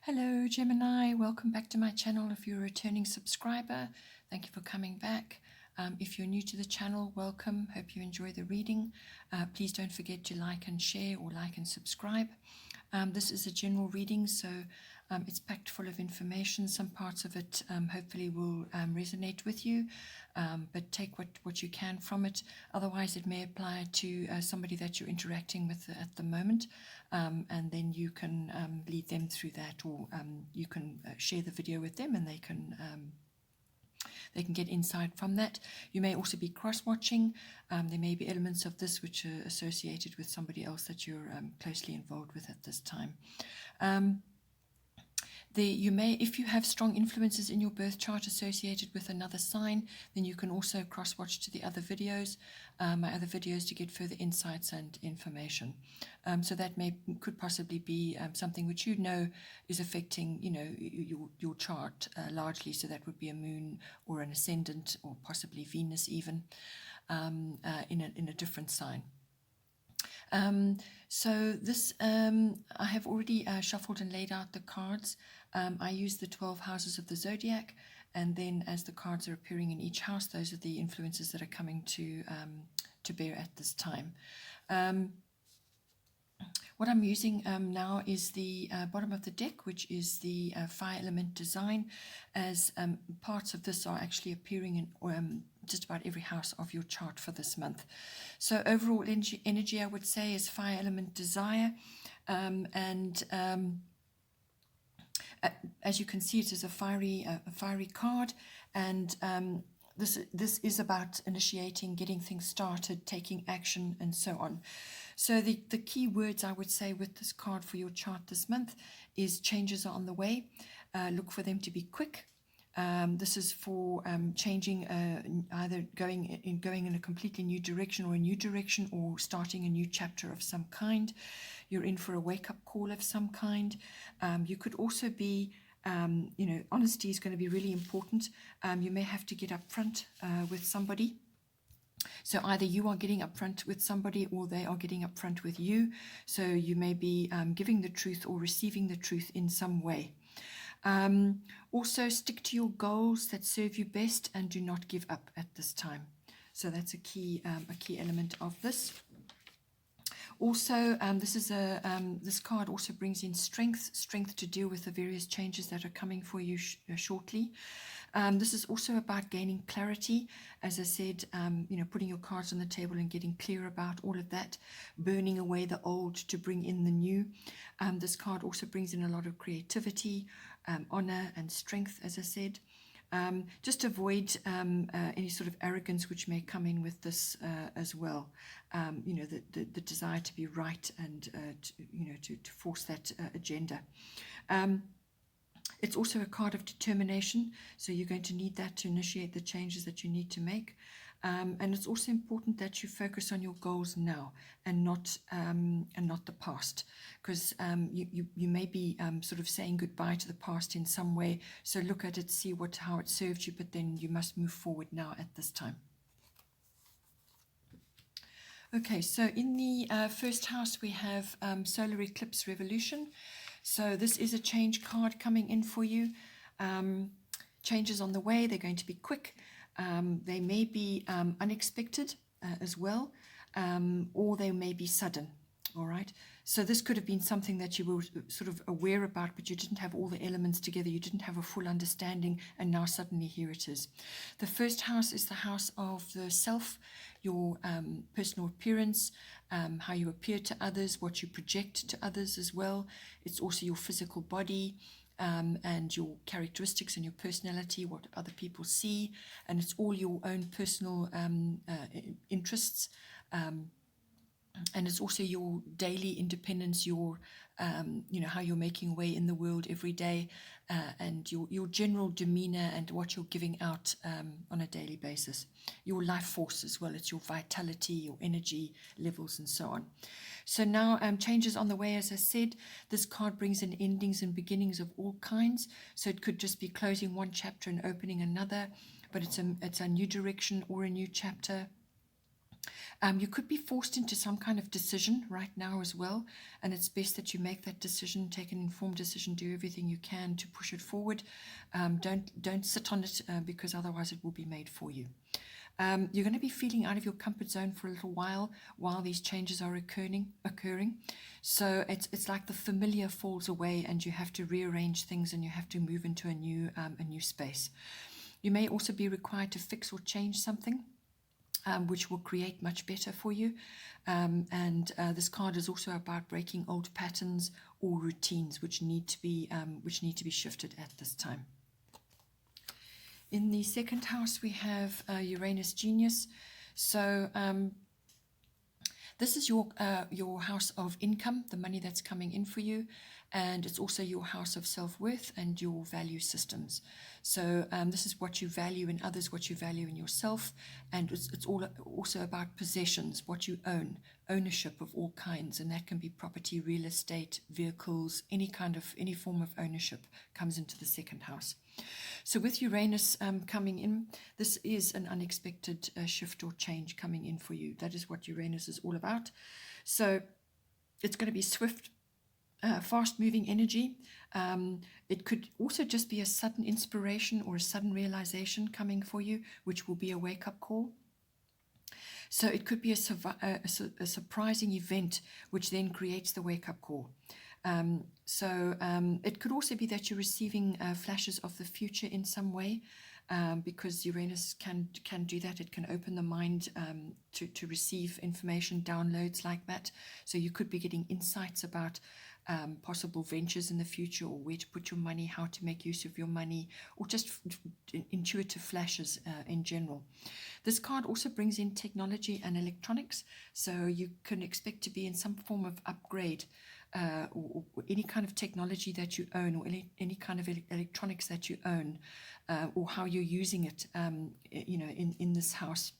Hello Gemini, welcome back to my channel. If you're a returning subscriber, thank you for coming back. If you're new to the channel, welcome. Hope you enjoy the reading. Please don't forget to like and share or like and subscribe. This is a general reading, so it's packed full of information. Some parts of it hopefully will resonate with you, but take what you can from it. Otherwise, it may apply to somebody that you're interacting with at the moment, and then you can lead them through that, or you can share the video with them and they can get insight from that. You may also be cross-watching. There may be elements of this which are associated with somebody else that you're closely involved with at this time. You may, if you have strong influences in your birth chart associated with another sign, then you can also cross-watch to the other videos, my other videos, to get further insights and information. So that could possibly be something which you know is affecting, your chart largely. So that would be a moon or an ascendant, or possibly Venus even, in a different sign. So this, I have already shuffled and laid out the cards. I use the 12 houses of the zodiac, and then as the cards are appearing in each house, those are the influences that are coming to bear at this time. What I'm using now is the bottom of the deck, which is the fire element design, as parts of this are actually appearing in just about every house of your chart for this month. So overall energy, I would say, is fire element desire, and as you can see, it is a fiery card, and this is about initiating, getting things started, taking action, and so on. So the key words I would say with this card for your chart this month is changes are on the way. Look for them to be quick. This is for changing, either going in a completely new direction, or a new direction, or starting a new chapter of some kind. You're in for a wake-up call of some kind. You could also be, honesty is going to be really important. You may have to get up front with somebody. So either you are getting up front with somebody, or they are getting up front with you. So you may be giving the truth or receiving the truth in some way. Also, stick to your goals that serve you best, and do not give up at this time. So that's a key element of this. Also, this card also brings in strength to deal with the various changes that are coming for you shortly. This is also about gaining clarity, as I said, putting your cards on the table and getting clear about all of that, burning away the old to bring in the new. This card also brings in a lot of creativity, honor and strength, as I said. Just avoid any sort of arrogance which may come in with this as well. The desire to be right, and to force that agenda. It's also a card of determination, so you're going to need that to initiate the changes that you need to make. And it's also important that you focus on your goals now, and not the past, because you may be sort of saying goodbye to the past in some way. So look at it, see how it served you, but then you must move forward now at this time. Okay, so in the first house we have Solar Eclipse Revolution. So this is a change card coming in for you. Changes on the way. They're going to be quick. They may be unexpected as well, or they may be sudden. All right. So this could have been something that you were sort of aware about, but you didn't have all the elements together. You didn't have a full understanding, and now suddenly here it is. The first house is the house of the self, your personal appearance, how you appear to others, what you project to others as well. It's also your physical body, and your characteristics and your personality, what other people see, and it's all your own personal interests. And it's also your daily independence, your, how you're making way in the world every day, and your general demeanor and what you're giving out on a daily basis. Your life force as well. It's your vitality, your energy levels, and so on. So now changes on the way, as I said. This card brings in endings and beginnings of all kinds. So it could just be closing one chapter and opening another, but it's a new direction or a new chapter. You could be forced into some kind of decision right now as well, and it's best that you make that decision, take an informed decision, do everything you can to push it forward. Don't sit on it because otherwise it will be made for you. You're going to be feeling out of your comfort zone for a little while these changes are occurring. So it's like the familiar falls away, and you have to rearrange things, and you have to move into a new space. You may also be required to fix or change something, which will create much better for you. This card is also about breaking old patterns or routines which need to be shifted at this time. In the second house, we have Uranus Genius. So this is your house of income, the money that's coming in for you, and it's also your house of self-worth and your value systems. So this is what you value in others, what you value in yourself, and it's all also about possessions, what you own, ownership of all kinds, and that can be property, real estate, vehicles, any form of ownership comes into the second house. So with Uranus coming in, this is an unexpected shift or change coming in for you. That is what Uranus is all about. So it's going to be swift, fast-moving energy. It could also just be a sudden inspiration or a sudden realization coming for you, which will be a wake-up call. So it could be a surprising event, which then creates the wake-up call. It could also be that you're receiving flashes of the future in some way, because Uranus can do that. It can open the mind to receive information, downloads like that. So you could be getting insights about possible ventures in the future, or where to put your money, how to make use of your money, or just intuitive flashes in general. This card also brings in technology and electronics, so you can expect to be in some form of upgrade, or any kind of technology that you own, or any kind of electronics that you own, or how you're using it, in this house.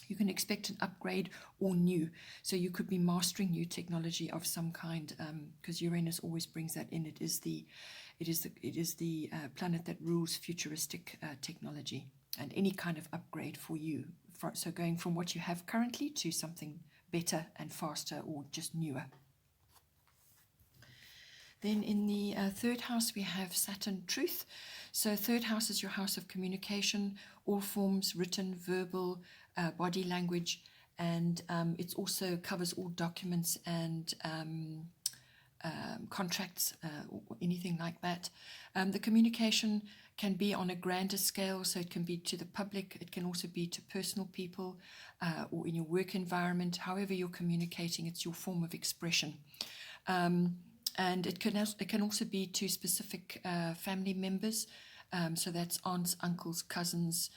You can expect an upgrade or new. So you could be mastering new technology of some kind, because Uranus always brings that in. It is the planet that rules futuristic technology, and any kind of upgrade for you. So going from what you have currently to something better and faster, or just newer. Then in the third house, we have Saturn Truth. So third house is your house of communication, all forms, written, verbal, body language, and it also covers all documents and contracts, or anything like that. The communication can be on a grander scale, so it can be to the public, it can also be to personal people, or in your work environment. However you're communicating, it's your form of expression. And it can also be to specific family members, so that's aunts, uncles, cousins,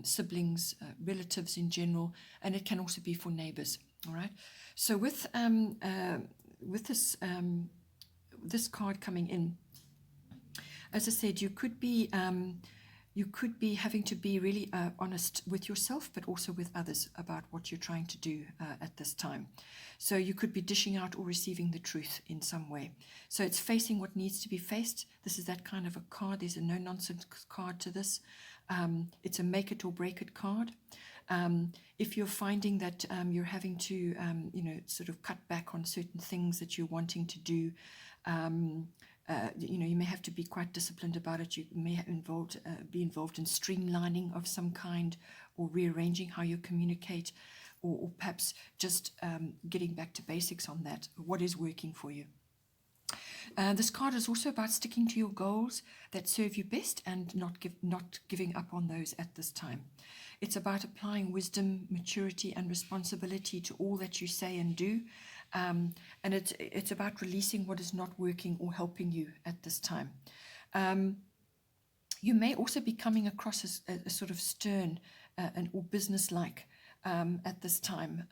siblings, relatives in general, and it can also be for neighbors. All right. So with this card coming in, as I said, you could be having to be really honest with yourself, but also with others about what you're trying to do at this time. So you could be dishing out or receiving the truth in some way. So it's facing what needs to be faced. This is that kind of a card. There's a no-nonsense card to this. It's a make it or break it card. If you're finding that you're having to, sort of cut back on certain things that you're wanting to do, you may have to be quite disciplined about it. You may be involved in streamlining of some kind, or rearranging how you communicate, or perhaps just getting back to basics on that. What is working for you? This card is also about sticking to your goals that serve you best, and not giving up on those at this time. It's about applying wisdom, maturity, and responsibility to all that you say and do. And it's about releasing what is not working or helping you at this time. You may also be coming across as a sort of stern or businesslike at this time.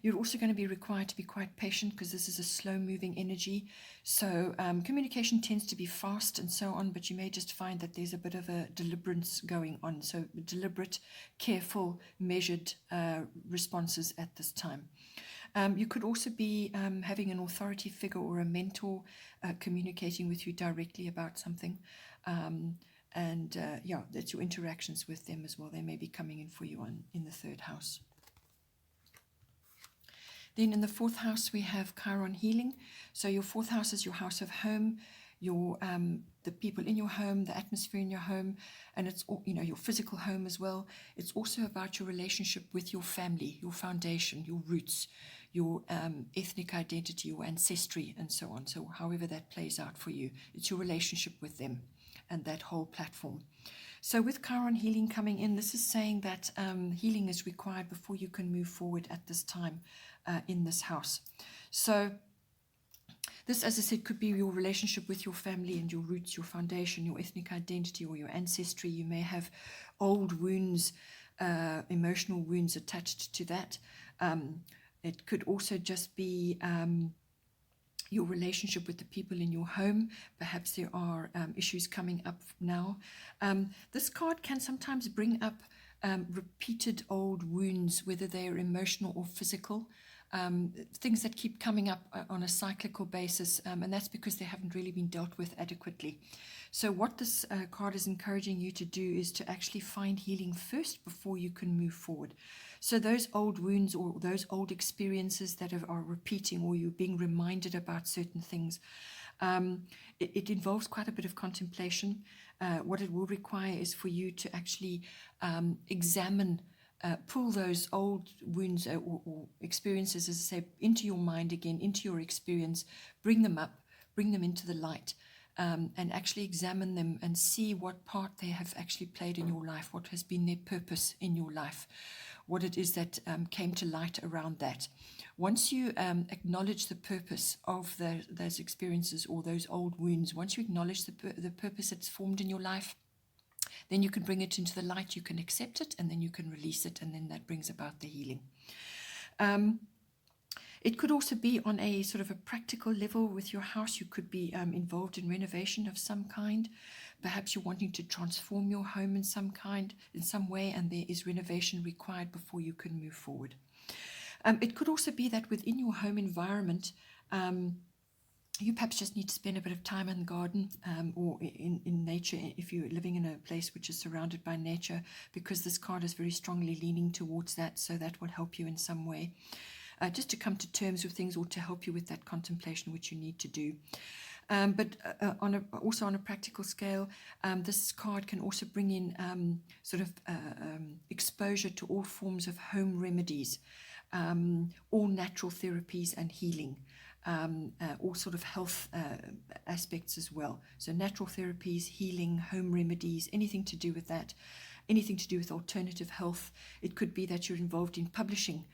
You're also going to be required to be quite patient, because this is a slow-moving energy. So communication tends to be fast and so on, but you may just find that there's a bit of a deliberance going on. So deliberate, careful, measured responses at this time. You could also be having an authority figure or a mentor communicating with you directly about something. That's your interactions with them as well. They may be coming in for you in the third house. Then in the fourth house, we have Chiron healing. So your fourth house is your house of home, your the people in your home, the atmosphere in your home, and it's all, your physical home as well. It's also about your relationship with your family, your foundation, your roots, your ethnic identity, your ancestry, and so on. So however that plays out for you, it's your relationship with them and that whole platform. So with Chiron healing coming in, this is saying that healing is required before you can move forward at this time in this house. So this, as I said, could be your relationship with your family and your roots, your foundation, your ethnic identity, or your ancestry. You may have old wounds, emotional wounds attached to that. It could also just be your relationship with the people in your home. Perhaps there are issues coming up now. This card can sometimes bring up repeated old wounds, whether they are emotional or physical. Things that keep coming up on a cyclical basis, and that's because they haven't really been dealt with adequately. So what this card is encouraging you to do is to actually find healing first before you can move forward. So those old wounds or those old experiences that are repeating, or you're being reminded about certain things, it involves quite a bit of contemplation. What it will require is for you to actually examine, pull those old wounds or experiences, as I say, into your mind again, into your experience, bring them up, bring them into the light, and actually examine them and see what part they have actually played in your life, what has been their purpose in your life, what it is that came to light around that. Once you acknowledge the purpose of those experiences or those old wounds, once you acknowledge the purpose that's formed in your life, then you can bring it into the light, you can accept it, and then you can release it, and then that brings about the healing. It could also be on a sort of a practical level with your house. You could be involved in renovation of some kind. Perhaps you're wanting to transform your home in some way, and there is renovation required before you can move forward. It could also be that within your home environment, you perhaps just need to spend a bit of time in the garden or in nature if you're living in a place which is surrounded by nature, because this card is very strongly leaning towards that, so that will help you in some way. Just to come to terms with things or to help you with that contemplation which you need to do. But also on a practical scale, this card can also bring in exposure to all forms of home remedies, all natural therapies and healing, all sort of health aspects as well. So natural therapies, healing, home remedies, anything to do with that, anything to do with alternative health. It could be that you're involved in publishing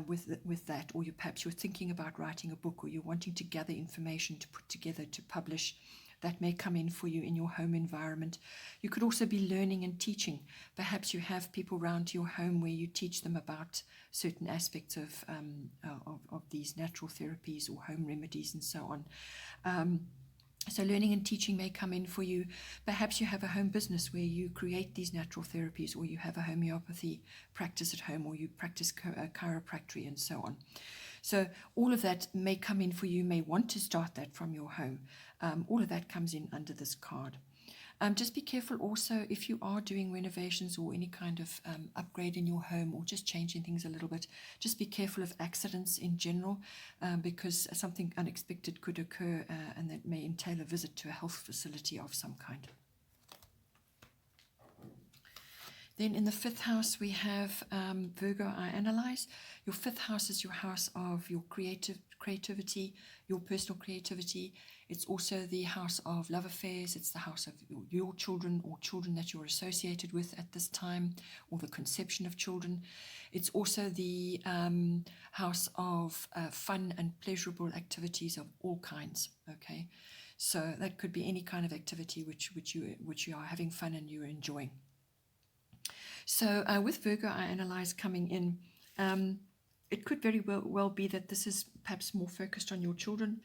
with that, or perhaps you're thinking about writing a book, or you're wanting to gather information to put together to publish. That may come in for you in your home environment. You could also be learning and teaching. Perhaps you have people around your home where you teach them about certain aspects of these natural therapies or home remedies and so on. So learning and teaching may come in for you. Perhaps you have a home business where you create these natural therapies, or you have a homeopathy practice at home, or you practice chiropractic and so on. So all of that may come in for you, may want to start that from your home. All of that comes in under this card. Just be careful also if you are doing renovations or any kind of upgrade in your home, or just changing things a little bit. Just be careful of accidents in general, because something unexpected could occur, and that may entail a visit to a health facility of some kind. Then in the fifth house, we have Virgo, I analyze. Your fifth house is your house of your creativity, your personal creativity. It's also the house of love affairs. It's the house of your children, or children that you're associated with at this time, or the conception of children. It's also the house of fun and pleasurable activities of all kinds. Okay, so that could be any kind of activity which you are having fun and you're enjoying. So with Virgo, I analyze coming in, it could very well be that this is perhaps more focused on your children,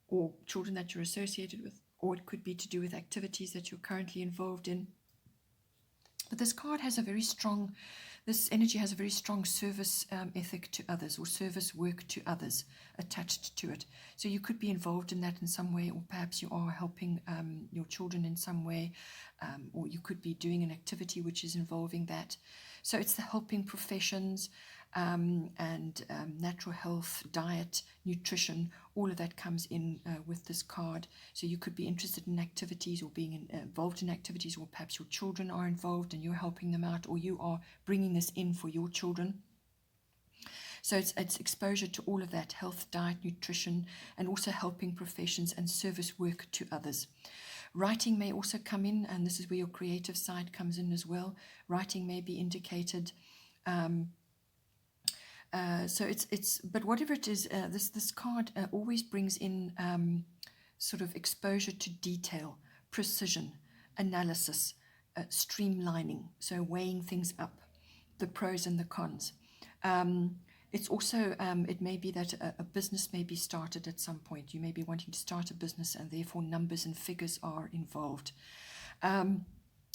or children that you're associated with, or it could be to do with activities that you're currently involved in. But this card has this energy has a very strong service ethic to others, or service work to others attached to it. So you could be involved in that in some way, or perhaps you are helping your children in some way, or you could be doing an activity which is involving that. So it's the helping professions. and natural health, diet, nutrition, all of that comes in with this card. So you could be interested in activities or being involved in activities, or perhaps your children are involved and you're helping them out, or you are bringing this in for your children. So it's exposure to all of that: health, diet, nutrition, and also helping professions and service work to others. Writing may also come in, and this is where your creative side comes in as well. Writing may be indicated. But whatever it is, this card always brings in sort of exposure to detail, precision, analysis, streamlining, so weighing things up, the pros and the cons. It's also, it may be that a business may be started at some point. You may be wanting to start a business, and therefore numbers and figures are involved.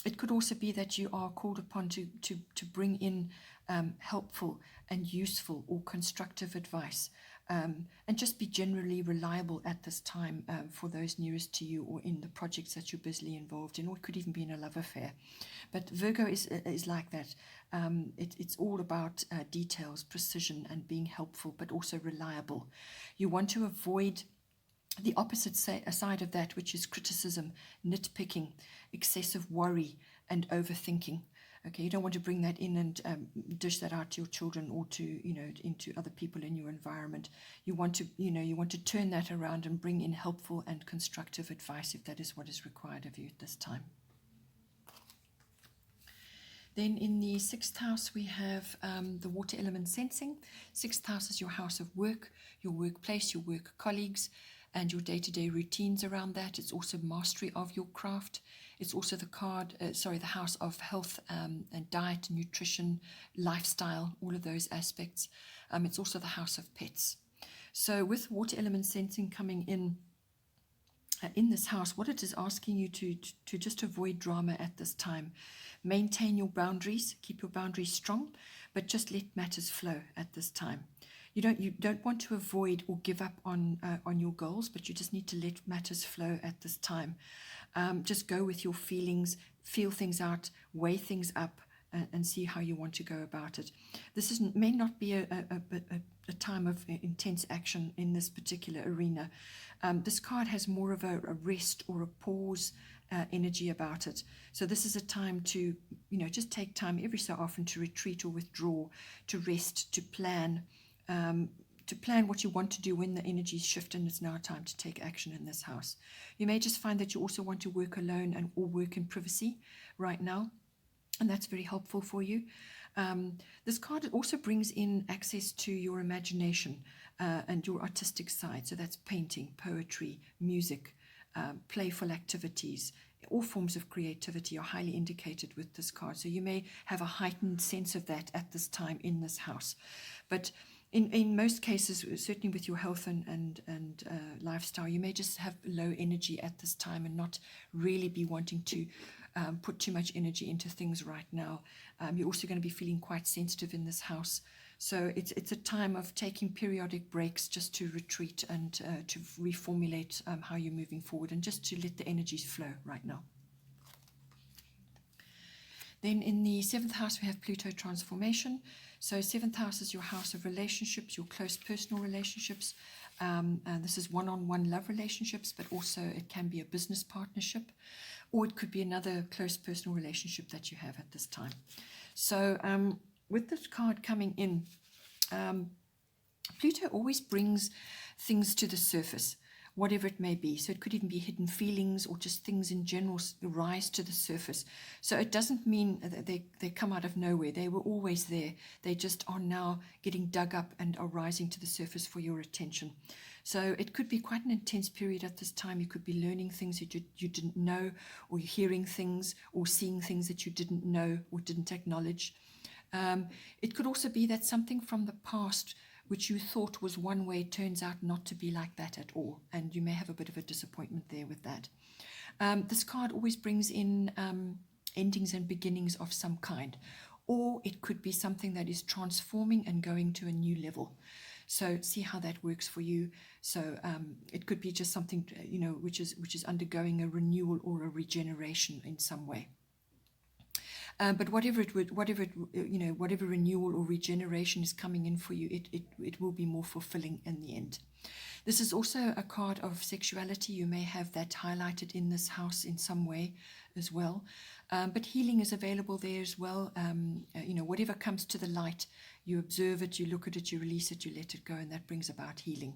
It could also be that you are called upon to bring in helpful and useful or constructive advice, and just be generally reliable at this time for those nearest to you, or in the projects that you're busily involved in, or it could even be in a love affair. But Virgo is like that. It's all about details, precision, and being helpful, but also reliable. You want to avoid the opposite side of that, which is criticism, nitpicking, excessive worry, and overthinking. Okay, you don't want to bring that in and dish that out to your children, or to into other people in your environment. You want to turn that around and bring in helpful and constructive advice, if that is what is required of you at this time. Then in the 6th house, we have the water element sensing. 6th house is your house of work, your workplace, your work colleagues, and your day-to-day routines around that. It's also mastery of your craft. It's also the house of health and diet, nutrition, lifestyle, all of those aspects. It's also the house of pets. So with water element sensing coming in this house, what it is asking you to just avoid drama at this time. Maintain your boundaries, keep your boundaries strong, but just let matters flow at this time. You don't want to avoid or give up on your goals, but you just need to let matters flow at this time. Just go with your feelings, feel things out, weigh things up, and see how you want to go about it. This may not be a time of intense action in this particular arena. This card has more of a rest or a pause energy about it. So this is a time to, just take time every so often to retreat or withdraw, to rest, to plan what you want to do when the energies shift and it's now time to take action in this house. You may just find that you also want to work alone or work in privacy right now, and that's very helpful for you. This card also brings in access to your imagination and your artistic side. So that's painting, poetry, music, playful activities. All forms of creativity are highly indicated with this card. So you may have a heightened sense of that at this time in this house. But in most cases, certainly with your health and lifestyle, you may just have low energy at this time and not really be wanting to put too much energy into things right now. You're also going to be feeling quite sensitive in this house. So it's a time of taking periodic breaks just to retreat and to reformulate how you're moving forward, and just to let the energies flow right now. Then in the 7th house, we have Pluto transformation. So 7th house is your house of relationships, your close personal relationships. This is one-on-one love relationships, but also it can be a business partnership, or it could be another close personal relationship that you have at this time. So with this card coming in, Pluto always brings things to the surface, whatever it may be. So it could even be hidden feelings, or just things in general rise to the surface. So it doesn't mean that they come out of nowhere. They were always there. They just are now getting dug up and are rising to the surface for your attention. So it could be quite an intense period at this time. You could be learning things that you didn't know, or hearing things or seeing things that you didn't know or didn't acknowledge. It could also be that something from the past which you thought was one way turns out not to be like that at all, and you may have a bit of a disappointment there with that. This card always brings in endings and beginnings of some kind, or it could be something that is transforming and going to a new level. So see how that works for you. So it could be just something which is undergoing a renewal or a regeneration in some way. But whatever renewal or regeneration is coming in for you, it will be more fulfilling in the end. This is also a card of sexuality. You may have that highlighted in this house in some way as well. But healing is available there as well. Whatever comes to the light, you observe it, you look at it, you release it, you let it go, and that brings about healing.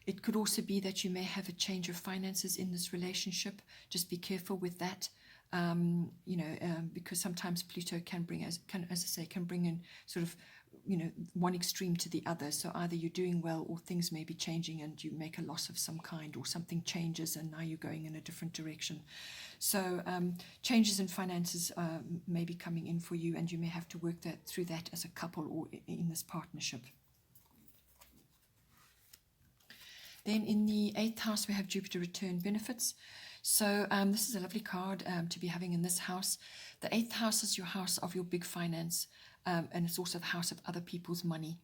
It could also be that you may have a change of finances in this relationship. Just be careful with that. Because sometimes Pluto can bring in sort of, one extreme to the other. So either you're doing well or things may be changing and you make a loss of some kind, or something changes and now you're going in a different direction. So changes in finances may be coming in for you, and you may have to work through that as a couple or in this partnership. Then in the 8th house, we have Jupiter return benefits. So this is a lovely card to be having in this house. The 8th house is your house of your big finance, and it's also the house of other people's money.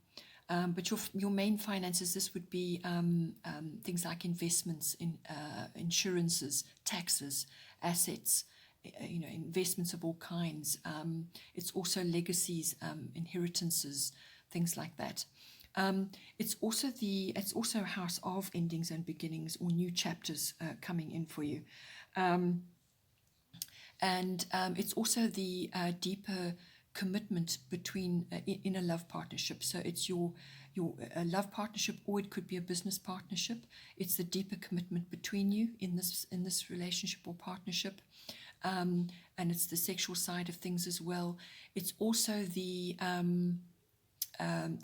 But your main finances, this would be things like investments in insurances, taxes, assets, investments of all kinds. It's also legacies, inheritances, things like that. It's also a house of endings and beginnings, or new chapters coming in for you. It's also the deeper commitment between in a love partnership. So it's your love partnership, or it could be a business partnership. It's the deeper commitment between you in this relationship or partnership. And it's the sexual side of things as well. It's also the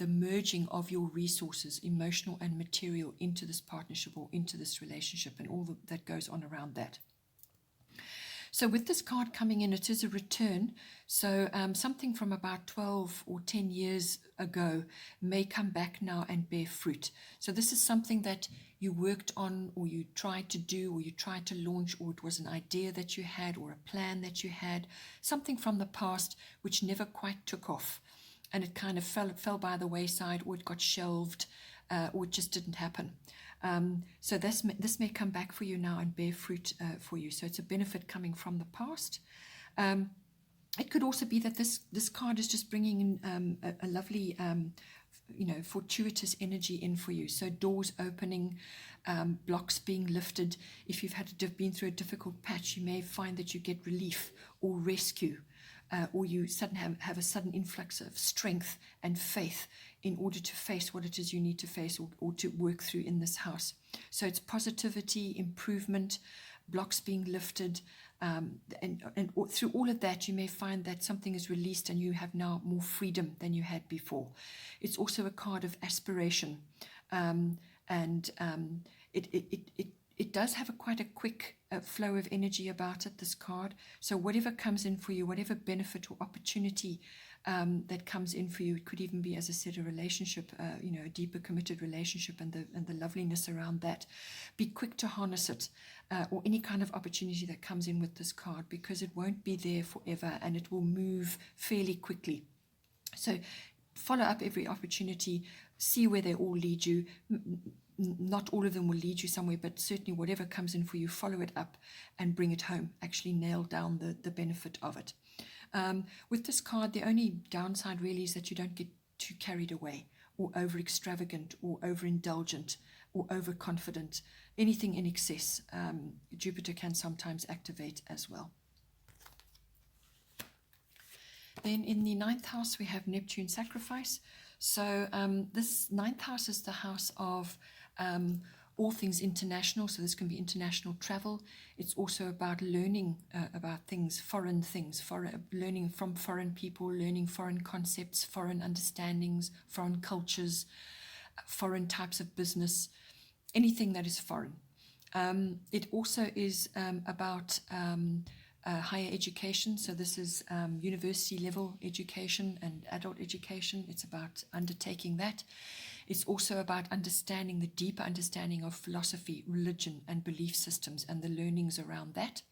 merging of your resources, emotional and material, into this partnership or into this relationship, and all that goes on around that. So with this card coming in, it is a return. So something from about 12 or 10 years ago may come back now and bear fruit. So this is something that you worked on, or you tried to do, or you tried to launch, or it was an idea that you had, or a plan that you had, something from the past which never quite took off. And it kind of fell by the wayside, or it got shelved, or it just didn't happen. So this may come back for you now and bear fruit for you. So it's a benefit coming from the past. It could also be that this card is just bringing in a lovely, fortuitous energy in for you. So doors opening, blocks being lifted. If you've been through a difficult patch, you may find that you get relief or rescue. Or you suddenly have a sudden influx of strength and faith in order to face what it is you need to face, or to work through in this house. So it's positivity, improvement, blocks being lifted, and through all of that, you may find that something is released and you have now more freedom than you had before. It's also a card of aspiration, it does have quite a quick flow of energy about it, this card. So whatever comes in for you, whatever benefit or opportunity that comes in for you, it could even be, as I said, a relationship, a deeper committed relationship, and the loveliness around that. Be quick to harness it, or any kind of opportunity that comes in with this card, because it won't be there forever and it will move fairly quickly. So follow up every opportunity, see where they all lead you. Not all of them will lead you somewhere, but certainly whatever comes in for you, follow it up and bring it home. Actually nail down the benefit of it. With this card, the only downside really is that you don't get too carried away, or over extravagant, or overindulgent, or overconfident. Anything in excess, Jupiter can sometimes activate as well. Then in the 9th house, we have Neptune sacrifice. So this 9th house is the house of all things international. So this can be international travel. It's also about learning about things, learning from foreign people, learning foreign concepts, foreign understandings, foreign cultures, foreign types of business, anything that is foreign. It also is about higher education. So this is university level education and adult education. It's about undertaking that. It's also about understanding the deeper understanding of philosophy, religion, and belief systems, and the learnings around that.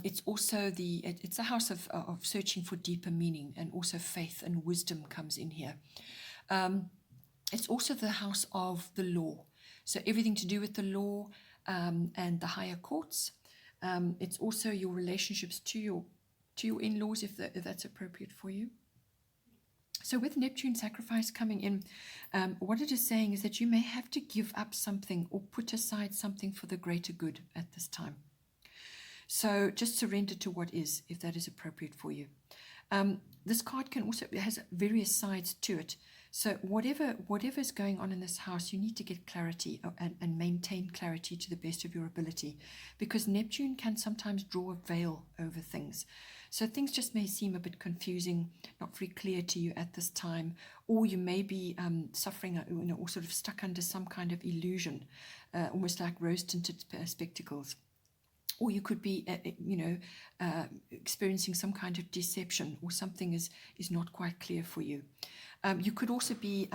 It's also it's a house of searching for deeper meaning, and also faith and wisdom comes in here. It's also the house of the law. So everything to do with the law and the higher courts. It's also your relationships to to your in-laws if that's appropriate for you. So with Neptune sacrifice coming in, what it is saying is that you may have to give up something or put aside something for the greater good at this time. So just surrender to what is, if that is appropriate for you. This card has various sides to it. So whatever is going on in this house, you need to get clarity and maintain clarity to the best of your ability, because Neptune can sometimes draw a veil over things. So things just may seem a bit confusing, not very clear to you at this time, or you may be suffering, or sort of stuck under some kind of illusion, almost like rose-tinted spectacles. Or you could be, experiencing some kind of deception, or something is not quite clear for you. You could also be,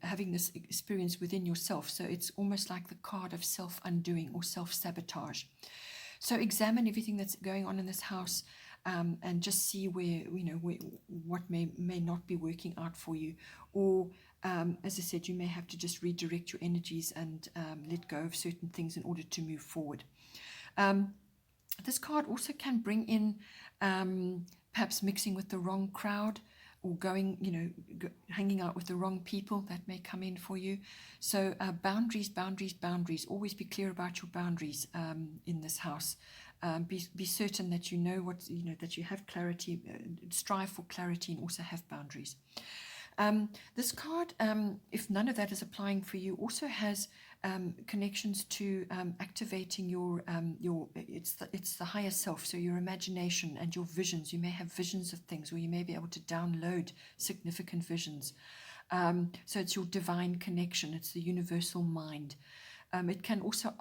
having this experience within yourself. So it's almost like the card of self-undoing or self-sabotage. So examine everything that's going on in this house, and just see what may not be working out for you. Or, as I said, you may have to just redirect your energies and let go of certain things in order to move forward. This card also can bring in perhaps mixing with the wrong crowd, or hanging out with the wrong people. That may come in for you. So boundaries. Always be clear about your boundaries in this house. Be certain that you know that you have clarity. Strive for clarity and also have boundaries. This card, if none of that is applying for you, also has connections to activating it's the higher self, so your imagination and your visions. You may have visions of things, or you may be able to download significant visions. So it's your divine connection. It's the universal mind. It can also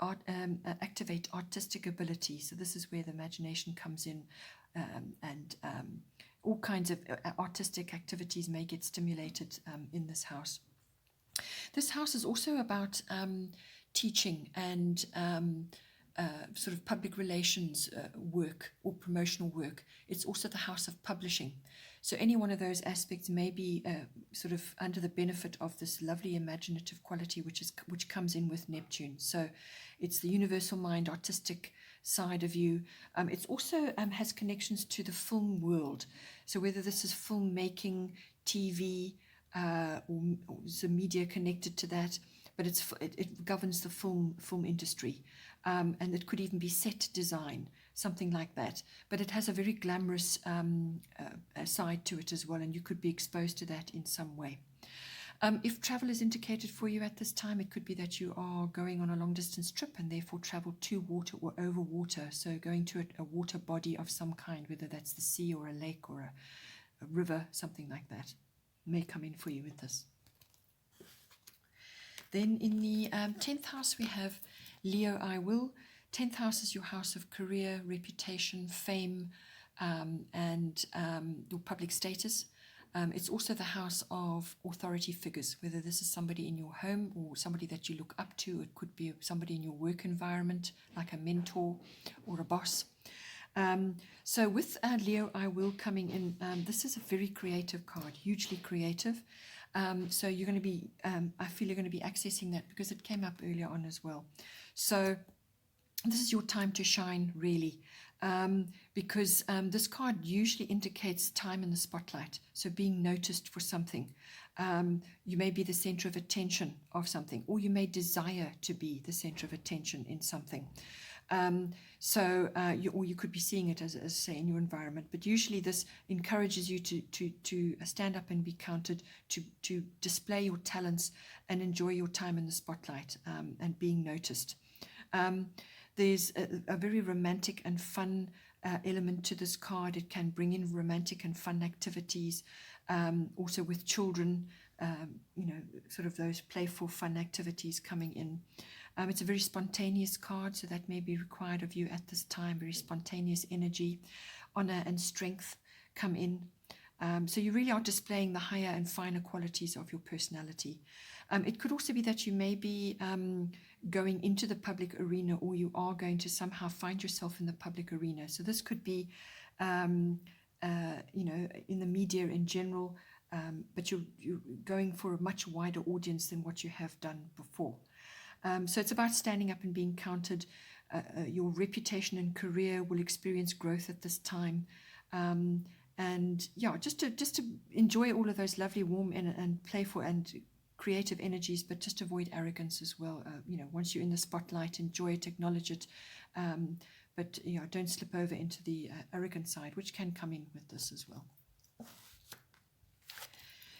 activate artistic ability. So this is where the imagination comes in, and all kinds of artistic activities may get stimulated in this house. This house is also about teaching and sort of public relations work or promotional work. It's also the house of publishing. So any one of those aspects may be sort of under the benefit of this lovely imaginative quality which comes in with Neptune. So it's the universal mind, artistic side of you. It also has connections to the film world. So whether this is filmmaking, TV, or some media connected to that, but it governs the film industry, and it could even be set design, something like that. But it has a very glamorous side to it as well, and you could be exposed to that in some way. If travel is indicated for you at this time, it could be that you are going on a long distance trip and therefore travel to water or over water. So going to a water body of some kind, whether that's the sea or a lake or a river, something like that, may come in for you with this. Then in the 10th house, we have Leo, I will. 10th house is your house of career, reputation, fame, and your public status. It's also the house of authority figures, whether this is somebody in your home or somebody that you look up to. It could be somebody in your work environment, like a mentor or a boss. So with Leo, I will coming in, this is a very creative card, hugely creative. So you're going to be, I feel you're going to be accessing that because it came up earlier on as well. So this is your time to shine, really. Because this card usually indicates time in the spotlight, so being noticed for something. You may be the center of attention of something, or you may desire to be the center of attention in something. Or you could be seeing it as say in your environment, but usually this encourages you to stand up and be counted, to display your talents and enjoy your time in the spotlight, and being noticed. There's a very romantic and fun element to this card. It can bring in romantic and fun activities, also with children, sort of those playful, fun activities coming in. It's a very spontaneous card, so that may be required of you at this time. Very spontaneous energy, honor and strength come in. So you really are displaying the higher and finer qualities of your personality. It could also be that you may be going into the public arena, or you are going to somehow find yourself in the public arena. So this could be, in the media in general, but you're going for a much wider audience than what you have done before. So it's about standing up and being counted, your reputation and career will experience growth at this time. And yeah, just to enjoy all of those lovely, warm and playful and creative energies, but just avoid arrogance as well. Once you're in the spotlight, enjoy it, acknowledge it, but don't slip over into the arrogant side, which can come in with this as well.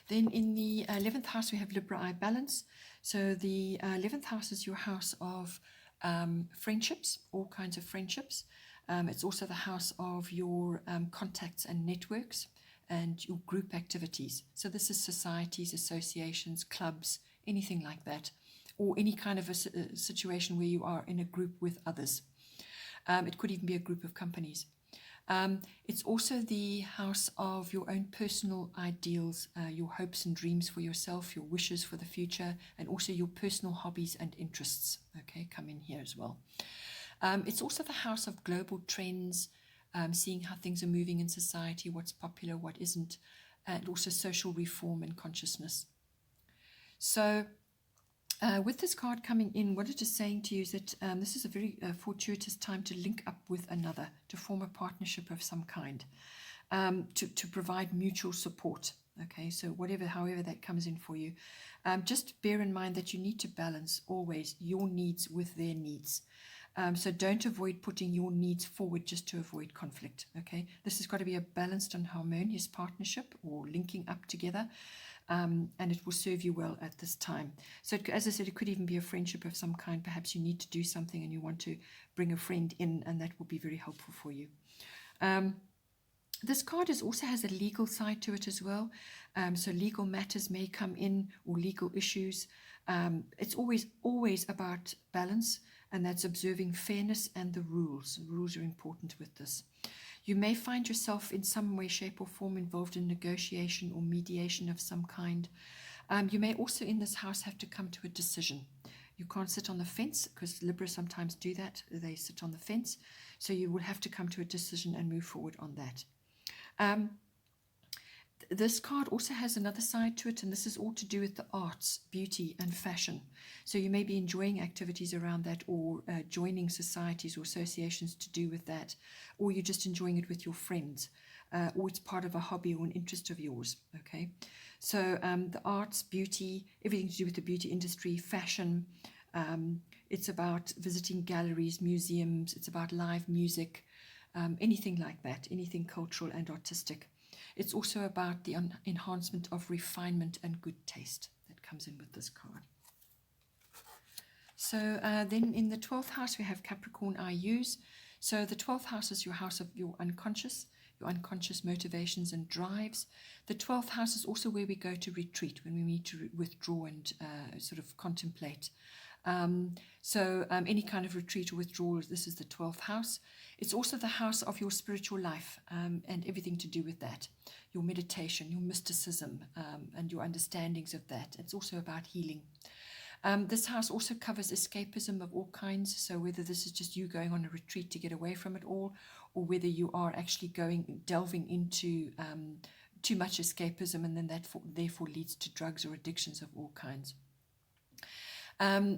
Then in the 11th house, we have Libra I balance. So the 11th house is your house of friendships, all kinds of friendships. It's also the house of your contacts and networks and your group activities. So this is societies, associations, clubs, anything like that, or any kind of a situation where you are in a group with others. It could even be a group of companies. It's also the house of your own personal ideals, your hopes and dreams for yourself, your wishes for the future, and also your personal hobbies and interests, okay, come in here as well. It's also the house of global trends, seeing how things are moving in society, what's popular, what isn't, and also social reform and consciousness. So with this card coming in, what it is saying to you is that this is a very fortuitous time to link up with another, to form a partnership of some kind, to provide mutual support. Okay, so however that comes in for you. Just bear in mind that you need to balance always your needs with their needs. So don't avoid putting your needs forward just to avoid conflict. Okay, this has got to be a balanced and harmonious partnership or linking up together. And it will serve you well at this time. So as I said, it could even be a friendship of some kind. Perhaps you need to do something and you want to bring a friend in, and that will be very helpful for you. This card also has a legal side to it as well. So legal matters may come in, or legal issues. It's always about balance, and that's observing fairness and the rules. The rules are important with this. You may find yourself in some way, shape or form involved in negotiation or mediation of some kind. You may also in this house have to come to a decision. You can't sit on the fence, because Libra sometimes do that. They sit on the fence. So you will have to come to a decision and move forward on that. This card also has another side to it, and this is all to do with the arts, beauty and fashion. So you may be enjoying activities around that, or joining societies or associations to do with that, or you're just enjoying it with your friends, or it's part of a hobby or an interest of yours. Okay, so the arts, beauty, everything to do with the beauty industry, fashion. It's about visiting galleries, museums. It's about live music, anything like that, anything cultural and artistic. It's also about the enhancement of refinement and good taste that comes in with this card. So then in the 12th house, we have Capricorn IUs. So the 12th house is your house of your unconscious motivations and drives. The 12th house is also where we go to retreat, when we need to withdraw and sort of contemplate. Any kind of retreat or withdrawal, this is the 12th house. It's also the house of your spiritual life and everything to do with that. Your meditation, your mysticism, and your understandings of that. It's also about healing. This house also covers escapism of all kinds. So whether this is just you going on a retreat to get away from it all, or whether you are actually delving into too much escapism, and then that therefore leads to drugs or addictions of all kinds.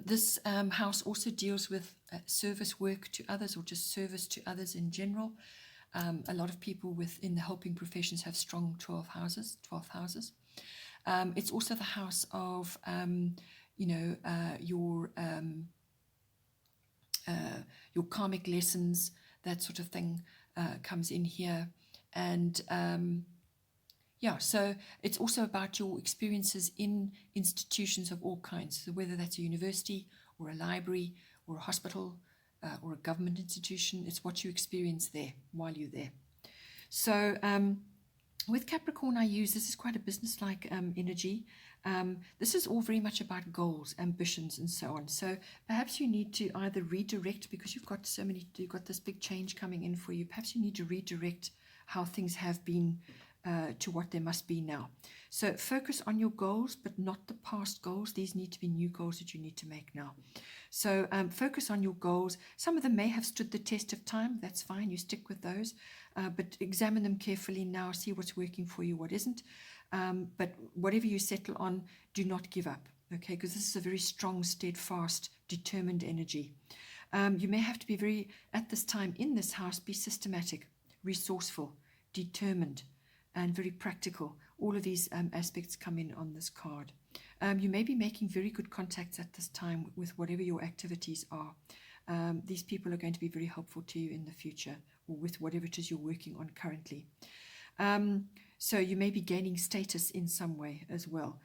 This house also deals with service work to others, or just service to others in general. A lot of people within the helping professions have strong 12th houses. It's also the house of your karmic lessons, that sort of thing comes in here. And so it's also about your experiences in institutions of all kinds. So whether that's a university or a library or a hospital or a government institution, it's what you experience there while you're there. So with Capricorn IUs, this is quite a business-like energy. This is all very much about goals, ambitions, and so on. So perhaps you need to either redirect, because you've got this big change coming in for you. Perhaps you need to redirect how things have been to what they must be now. So focus on your goals, but not the past goals. These need to be new goals that you need to make now. So focus on your goals. Some of them may have stood the test of time. That's fine. You stick with those. But examine them carefully now. See what's working for you, what isn't. But whatever you settle on, do not give up. Okay, because this is a very strong, steadfast, determined energy. You may have to be very, at this time in this house, be systematic, resourceful, determined, and very practical. All of these aspects come in on this card. You may be making very good contacts at this time with whatever your activities are. These people are going to be very helpful to you in the future, or with whatever it is you're working on currently. So you may be gaining status in some way as well,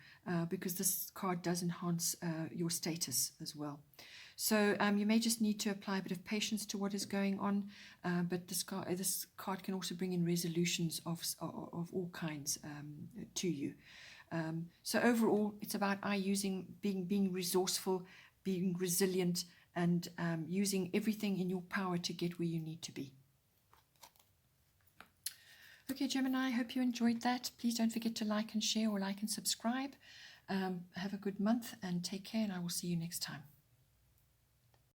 because this card does enhance your status as well. So you may just need to apply a bit of patience to what is going on, but this card can also bring in resolutions of all kinds to you. So overall, it's about being resourceful, being resilient, and using everything in your power to get where you need to be. Okay, Gemini, I hope you enjoyed that. Please don't forget to like and share, or like and subscribe. Have a good month and take care, and I will see you next time.